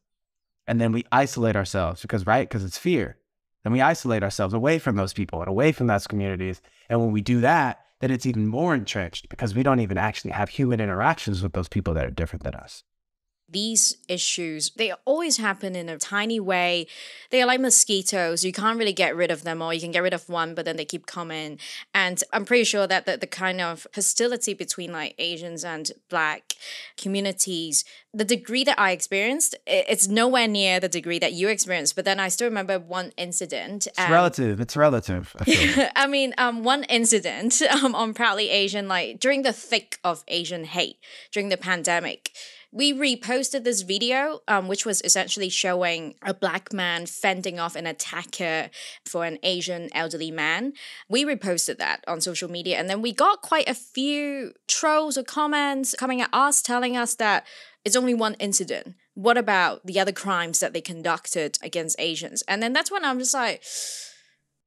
And then we isolate ourselves because it's fear. Then we isolate ourselves away from those people and away from those communities. And when we do that, then it's even more entrenched because we don't even actually have human interactions with those people that are different than us. These issues, they always happen in a tiny way. They are like mosquitoes. You can't really get rid of them, or you can get rid of one, but then they keep coming. And I'm pretty sure that the kind of hostility between like Asians and Black communities, the degree that I experienced, it's nowhere near the degree that you experienced. But then I still remember one incident. It's relative. I feel like. I mean, one incident on Proudly Asian, like during the thick of Asian hate, during the pandemic. We reposted this video, which was essentially showing a Black man fending off an attacker for an Asian elderly man. We reposted that on social media, and then we got quite a few trolls or comments coming at us telling us that it's only one incident. What about the other crimes that they conducted against Asians? And then that's when I'm just like...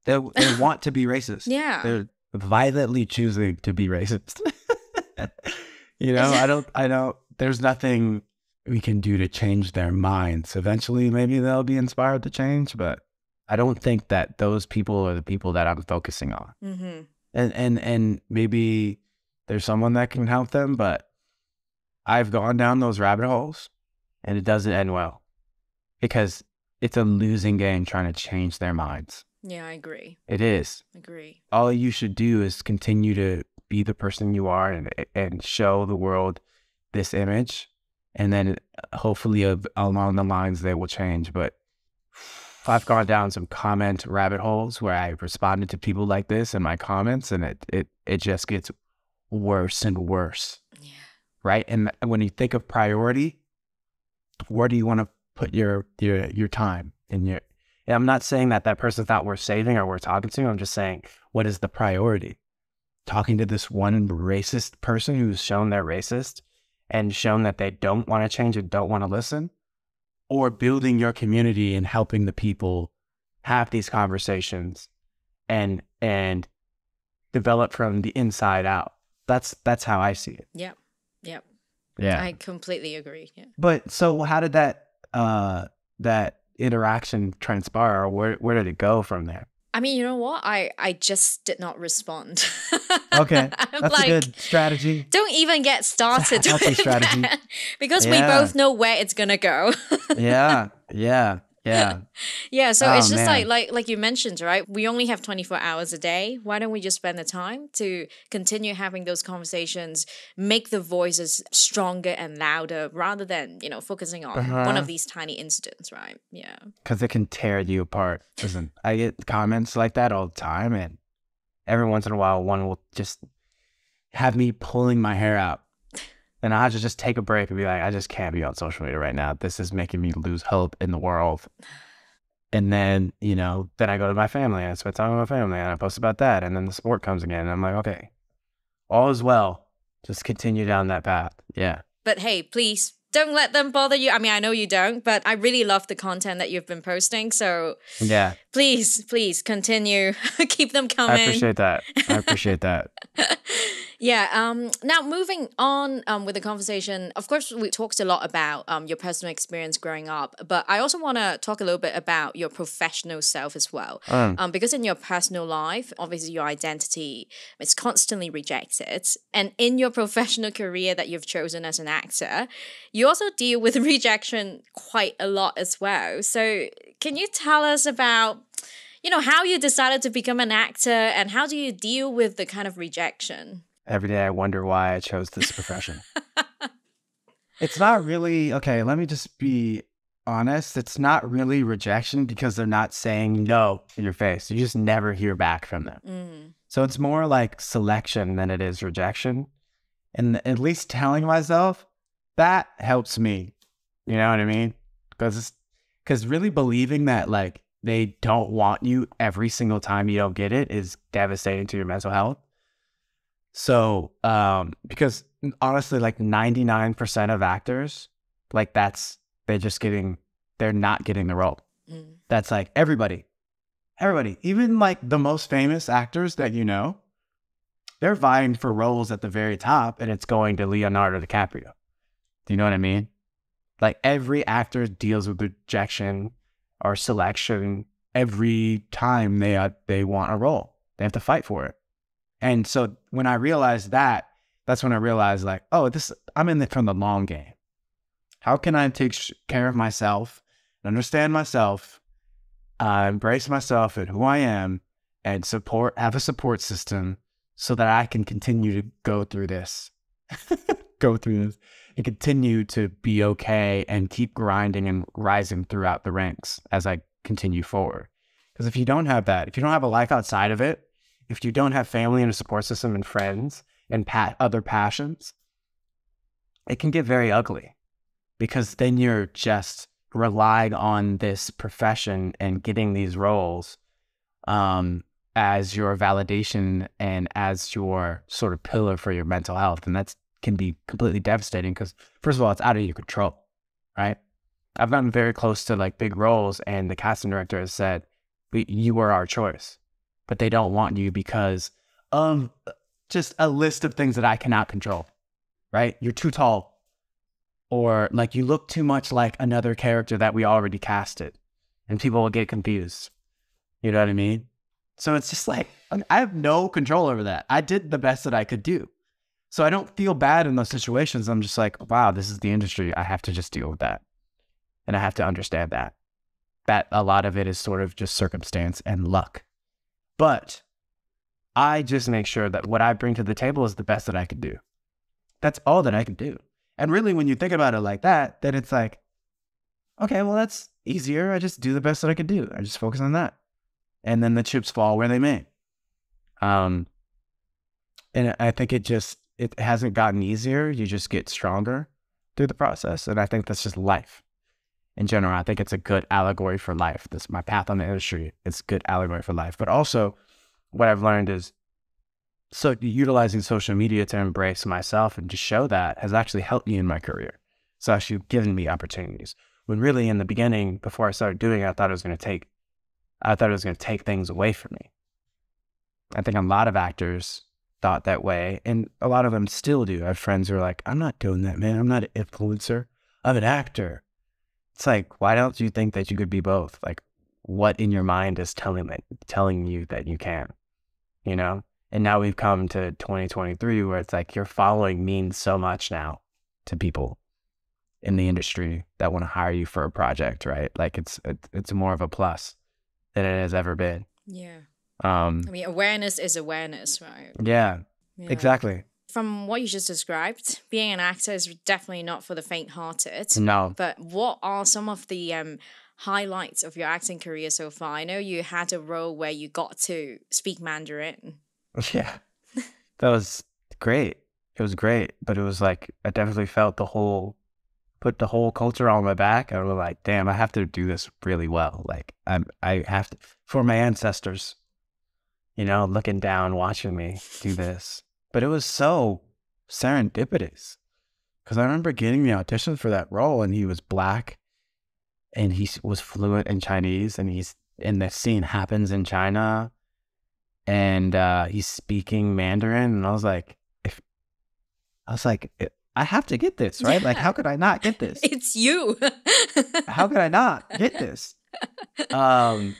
They want to be racist. Yeah. They're violently choosing to be racist. You know, I don't, there's nothing we can do to change their minds. Eventually, maybe they'll be inspired to change, but I don't think that those people are the people that I'm focusing on. Mm-hmm. And maybe there's someone that can help them, but I've gone down those rabbit holes and it doesn't end well because it's a losing game trying to change their minds. Yeah, I agree. It is. Agree. All you should do is continue to be the person you are and show the world this image, and then hopefully along the lines they will change. But I've gone down some comment rabbit holes where I responded to people like this in my comments, and it just gets worse and worse. Yeah. Right? And when you think of priority, where do you want to put your time and And I'm not saying that that person's not worth saving or worth talking to. I'm just saying, what is the priority? Talking to this one racist person who's shown they're racist and shown that they don't want to change and don't want to listen, or building your community and helping the people have these conversations and develop from the inside out. That's how I see it. Yep. Yep. Yeah. I completely agree. Yeah. But so how did that interaction transpire, or where did it go from there? I mean, you know what? I just did not respond. Okay. I'm That's like, a good strategy. don't even get started It's a healthy with strategy. that, because we Yeah. both know where it's gonna go. Yeah. Yeah, so Oh, it's just man. like you mentioned, right? We only have 24 hours a day. Why don't we just spend the time to continue having those conversations, make the voices stronger and louder, rather than, focusing on one of these tiny incidents, right? Yeah. Because it can tear you apart. Listen, I get comments like that all the time, and every once in a while, one will just have me pulling my hair out. And I have to just take a break and be like, I just can't be on social media right now. This is making me lose hope in the world. And then, then I go to my family and I spend time with my family and I post about that. And then the sport comes again. And I'm like, okay, all is well. Just continue down that path. Yeah. But hey, please don't let them bother you. I mean, I know you don't, but I really love the content that you've been posting. So yeah, please continue. Keep them coming. I appreciate that. Yeah. Now moving on with the conversation. Of course, we talked a lot about your personal experience growing up, but I also want to talk a little bit about your professional self as well. Because in your personal life, obviously your identity is constantly rejected, and in your professional career that you've chosen as an actor, you also deal with rejection quite a lot as well. So can you tell us about how you decided to become an actor, and how do you deal with the kind of rejection? Every day I wonder why I chose this profession. It's not really, okay, let me just be honest. It's not really rejection because they're not saying no in your face. You just never hear back from them. So it's more like selection than it is rejection. And at least telling myself, that helps me. You know what I mean? Because really believing that like they don't want you every single time you don't get it is devastating to your mental health. So, because honestly, like 99% of actors, like they're not getting the role. That's like everybody, even like the most famous actors that they're vying for roles at the very top, and it's going to Leonardo DiCaprio. Do you know what I mean? Like every actor deals with rejection or selection every time they want a role. They have to fight for it. And so when I realized that, that's when I realized like, oh, I'm in it from the long game. How can I take care of myself, understand myself, embrace myself and who I am, and have a support system so that I can continue to go through this, and continue to be okay and keep grinding and rising throughout the ranks as I continue forward. Because if you don't have that, if you don't have a life outside of it, if you don't have family and a support system and friends and other passions, it can get very ugly, because then you're just relying on this profession and getting these roles as your validation and as your sort of pillar for your mental health. And that can be completely devastating because, first of all, it's out of your control, right? I've gotten very close to like big roles, and the casting director has said, you were our choice. But they don't want you because of just a list of things that I cannot control, right? You're too tall, or like you look too much like another character that we already casted, and people will get confused. You know what I mean? So it's just like, I have no control over that. I did the best that I could do. So I don't feel bad in those situations. I'm just like, wow, this is the industry. I have to just deal with that. And I have to understand that a lot of it is sort of just circumstance and luck. But I just make sure that what I bring to the table is the best that I can do. That's all that I can do. And really, when you think about it like that, then it's like, okay, well, that's easier. I just do the best that I can do. I just focus on that. And then the chips fall where they may. And I think it hasn't gotten easier. You just get stronger through the process. And I think that's just life. in general. I think it's a good allegory for life. This my path on the industry. It's a good allegory for life. But also, what I've learned is, so utilizing social media to embrace myself and to show that has actually helped me in my career. It's actually given me opportunities. When really in the beginning, before I started doing it, I thought it was going to take things away from me. I think a lot of actors thought that way, and a lot of them still do. I have friends who are like, I'm not doing that, man. I'm not an influencer. I'm an actor. It's like, why don't you think that you could be both? Like, what in your mind is telling you that you can, you know? And now we've come to 2023 where it's like your following means so much now to people in the industry that want to hire you for a project, right? Like it's more of a plus than it has ever been. Yeah. I mean, awareness is awareness, right? Yeah, exactly. From what you just described, being an actor is definitely not for the faint-hearted. No. But what are some of the highlights of your acting career so far? I know you had a role where you got to speak Mandarin. Yeah, that was great. It was great, but it was like I definitely felt put the whole culture on my back. I was like, damn, I have to do this really well. Like I have to, for my ancestors, you know, looking down, watching me do this. But it was so serendipitous because I remember getting the audition for that role, and he was Black, and he was fluent in Chinese, and the scene happens in China. And he's speaking Mandarin, and I was like, I have to get this, right? Like, how could I not get this? It's you. How could I not get this? And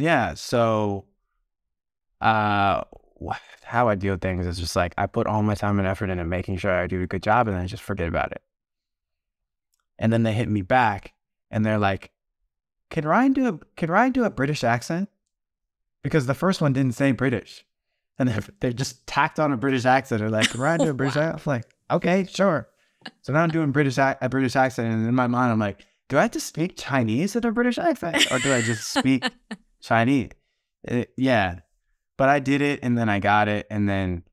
yeah, so how I deal with things is just like I put all my time and effort into making sure I do a good job, and then I just forget about it. And then they hit me back, and they're like, "Can Ryan do a British accent?" Because the first one didn't say British. And they just tacked on a British accent. They're like, Ryan, do a British accent? I'm like, okay, sure. So now I'm doing a British accent. And in my mind, I'm like, do I have to speak Chinese in a British accent? Or do I just speak Chinese? Yeah. But I did it, and then I got it. And then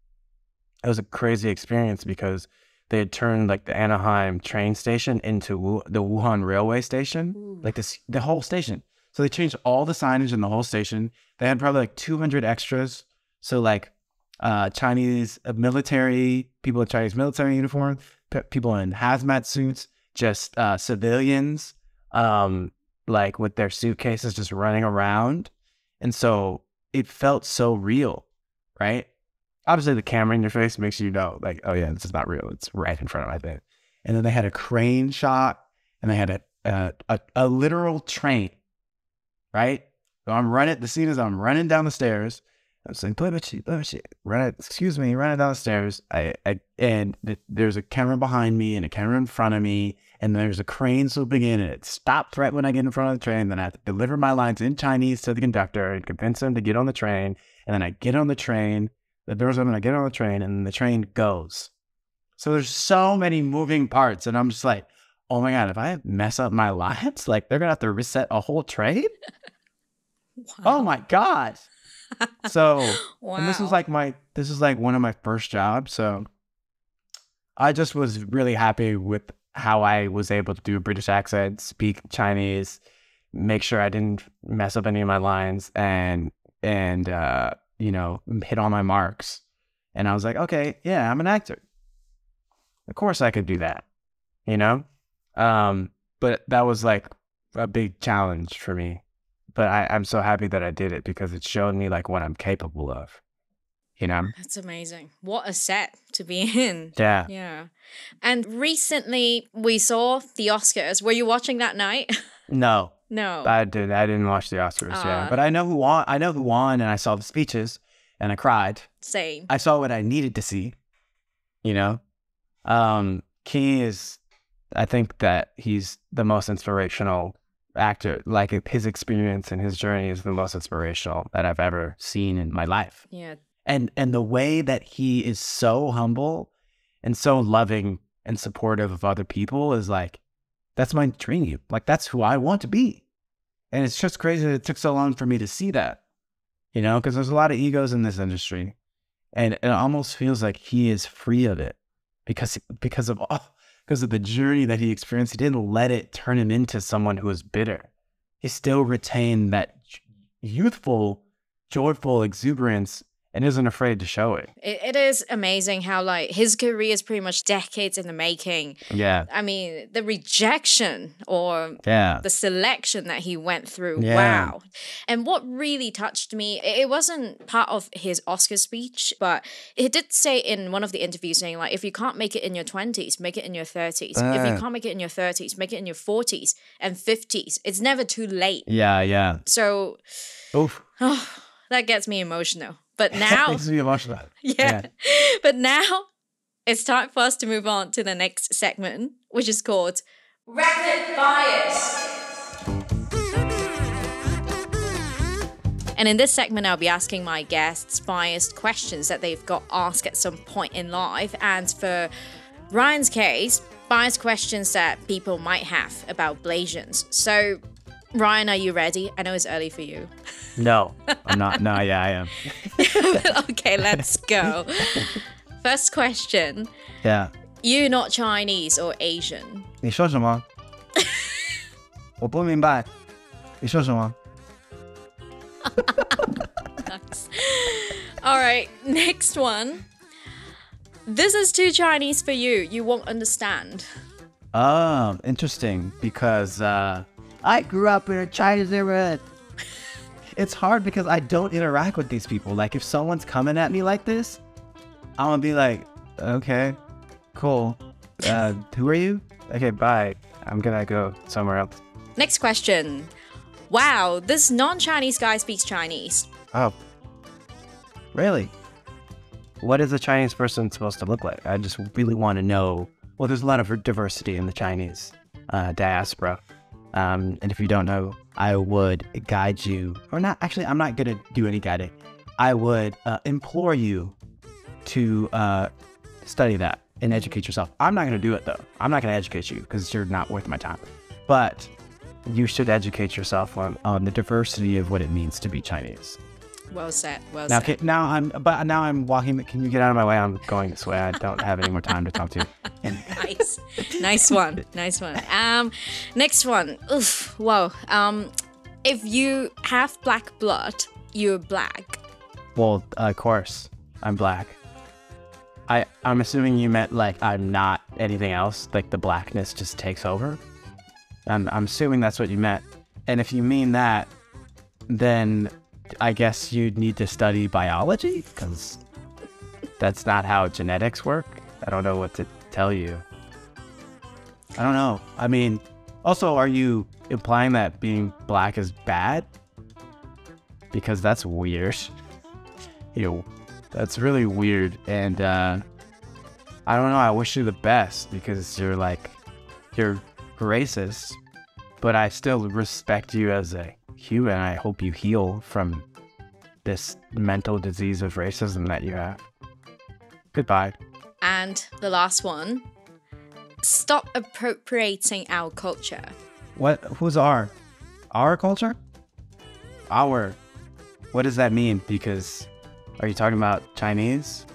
it was a crazy experience because they had turned like the Anaheim train station into the Wuhan railway station. Ooh. Like the whole station. So they changed all the signage in the whole station. They had probably like 200 extras. So like Chinese military, people in Chinese military uniform, people in hazmat suits, just civilians, like with their suitcases just running around. And so it felt so real, right? Obviously the camera in your face makes you know like, oh yeah, this is not real. It's right in front of my face. And then they had a crane shot, and they had a literal train. Right? So the scene is I'm running down the stairs. I'm saying, running down the stairs. There's a camera behind me and a camera in front of me, and there's a crane swooping in, and it stops right when I get in front of the train. Then I have to deliver my lines in Chinese to the conductor and convince him to get on the train. And then I get on the train, the doors open, I get on the train, and the train goes. So there's so many moving parts, and I'm just like, oh my God, if I mess up my lines, like they're going to have to reset a whole train? Wow. Oh my God. So, wow. And this is like one of my first jobs. So I just was really happy with how I was able to do a British accent, speak Chinese, make sure I didn't mess up any of my lines, and you know, hit all my marks. And I was like, okay, yeah, I'm an actor. Of course I could do that, you know? But that was like a big challenge for me. But I'm so happy that I did it because it showed me like what I'm capable of, you know? That's amazing. What a set to be in. Yeah. Yeah. And recently we saw the Oscars. Were you watching that night? No. No. I didn't watch the Oscars, yeah. But I know who won. And I saw the speeches, and I cried. Same. I saw what I needed to see, you know? I think that he's the most inspirational actor. Like his experience and his journey is the most inspirational that I've ever seen in my life. Yeah. And the way that he is so humble and so loving and supportive of other people is like, that's my dream. Like that's who I want to be. And it's just crazy that it took so long for me to see that, you know, because there's a lot of egos in this industry, and it almost feels like he is free of it because because of the journey that he experienced. He didn't let it turn him into someone who was bitter. He still retained that youthful, joyful exuberance and isn't afraid to show it. It is amazing how like his career is pretty much decades in the making. Yeah. I mean, the rejection or Yeah. the selection that he went through. Yeah. Wow. And what really touched me, it wasn't part of his Oscar speech, but he did say in one of the interviews saying like, if you can't make it in your 20s, make it in your 30s. If you can't make it in your 30s, make it in your 40s and 50s. It's never too late. Yeah, yeah. So Oof. that gets me emotional. But now, Makes me emotional. yeah. But now it's time for us to move on to the next segment, which is called Rapid Bias. And in this segment, I'll be asking my guests biased questions that they've got asked at some point in life. And for Ryan's case, biased questions that people might have about Blasians. So, Ryan, are you ready? I know it's early for you. No, I'm not. No, yeah, I am. Okay, let's go. First question. Yeah. You not Chinese or Asian? 你说什么？我不明白。你说什么？ Nice. All right, next one. This is too Chinese for you. You won't understand. Oh, interesting. Because I grew up in a Chinese neighborhood. It's hard because I don't interact with these people. Like, if someone's coming at me like this, I'm gonna be like, okay, cool. Who are you? Okay, bye. I'm gonna go somewhere else. Next question. Wow, this non-Chinese guy speaks Chinese. Oh, really? What is a Chinese person supposed to look like? I just really want to know. Well, there's a lot of diversity in the Chinese diaspora. And if you don't know, I would guide you, or not. Actually, I'm not going to do any guiding. I would implore you to study that and educate yourself. I'm not going to do it, though. I'm not going to educate you because you're not worth my time. But you should educate yourself on the diversity of what it means to be Chinese. Well said. Well Now, said. now I'm walking. Can you get out of my way? I'm going this way. I don't have any more time to talk to you. Nice. Nice one. Nice one. Next one. Oof. Wow. If you have black blood, you're black. Well, of course, I'm black. I'm assuming you meant like I'm not anything else. Like the blackness just takes over. I'm assuming that's what you meant. And if you mean that, then I guess you'd need to study biology, because that's not how genetics work. I don't know what to tell you. I don't know. I mean, also, are you implying that being black is bad? Because that's weird. That's really weird. And I don't know. I wish you the best because you're racist, but I still respect you as a human. I hope you heal from this mental disease of racism that you have. Goodbye. And the last one. Stop appropriating our culture. What? Who's our? Our culture? Our. What does that mean? Because are you talking about Chinese?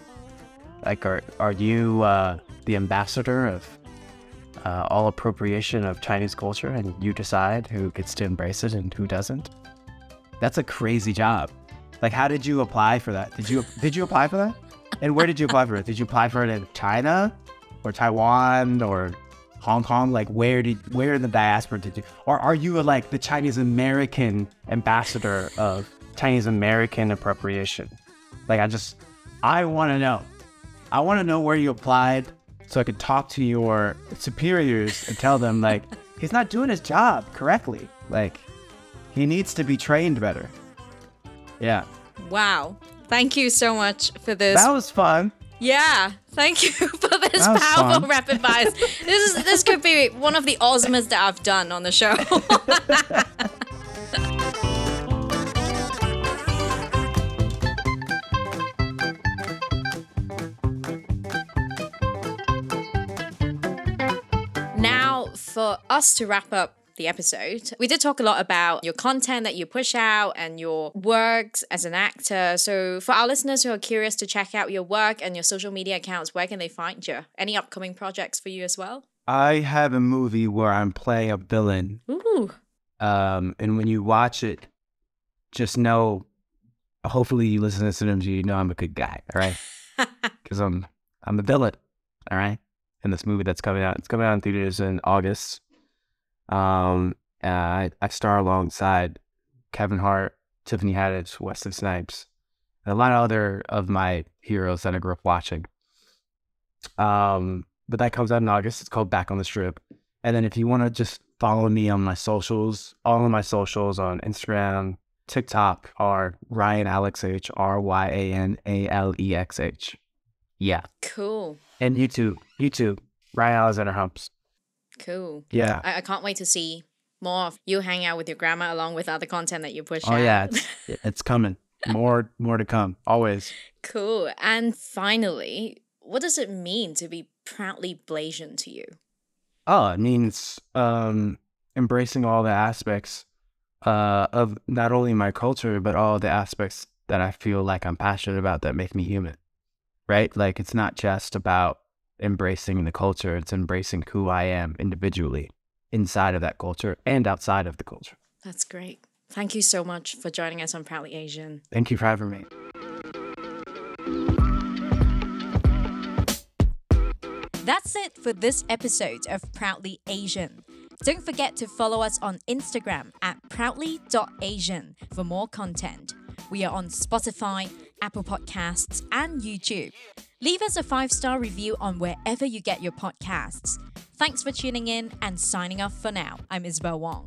Like, are you the ambassador of all appropriation of Chinese culture, and you decide who gets to embrace it and who doesn't? That's a crazy job. Like, how did you apply for that? Did you apply for that? And where did you apply for it? Did you apply for it in China or Taiwan or Hong Kong? Like, where in the diaspora did you? Or are you like the Chinese American ambassador of Chinese American appropriation? Like, I want to know. I want to know where you applied so I could talk to your superiors and tell them, like, he's not doing his job correctly. Like, he needs to be trained better. Yeah. Wow. Thank you so much for this. That was fun. Yeah. Thank you for this powerful fun. rapid fires. This could be one of the awesomest that I've done on the show. Now, for us to wrap up the episode, we did talk a lot about your content that you push out and your works as an actor. So for our listeners who are curious to check out your work and your social media accounts, where can they find you? Any upcoming projects for you as well? I have a movie where I'm playing a villain. Ooh. And when you watch it, just know, hopefully you listen to this interview, you know I'm a good guy, all right? Because I'm a villain, all right? In this movie that's coming out. It's coming out in theaters in August. I star alongside Kevin Hart, Tiffany Haddish, Wesley Snipes, and a lot of other of my heroes that I grew up watching. But that comes out in August. It's called Back on the Strip. And then if you want to just follow me on my socials, all of my socials on Instagram, TikTok are Ryan Alexh, RyanAlexh. Yeah. Cool. And YouTube, Ryan Alexander Holmes. Cool. Yeah. I can't wait to see more of you hang out with your grandma along with other content that you push out. Oh yeah, it's coming. More to come. Always. Cool. And finally, what does it mean to be proudly Blasian to you? Oh, it means embracing all the aspects of not only my culture, but all the aspects that I feel like I'm passionate about that make me human, right? Like, it's not just about embracing the culture, it's embracing who I am individually inside of that culture and outside of the culture. That's great. Thank you so much for joining us on Proudly Asian. Thank you for having me. That's it for this episode of Proudly Asian. Don't forget to follow us on Instagram at proudly.asian for more content. We are on Spotify, Apple Podcasts, and YouTube. Leave us a 5-star review on wherever you get your podcasts. Thanks for tuning in and signing off for now. I'm Isabel Wong.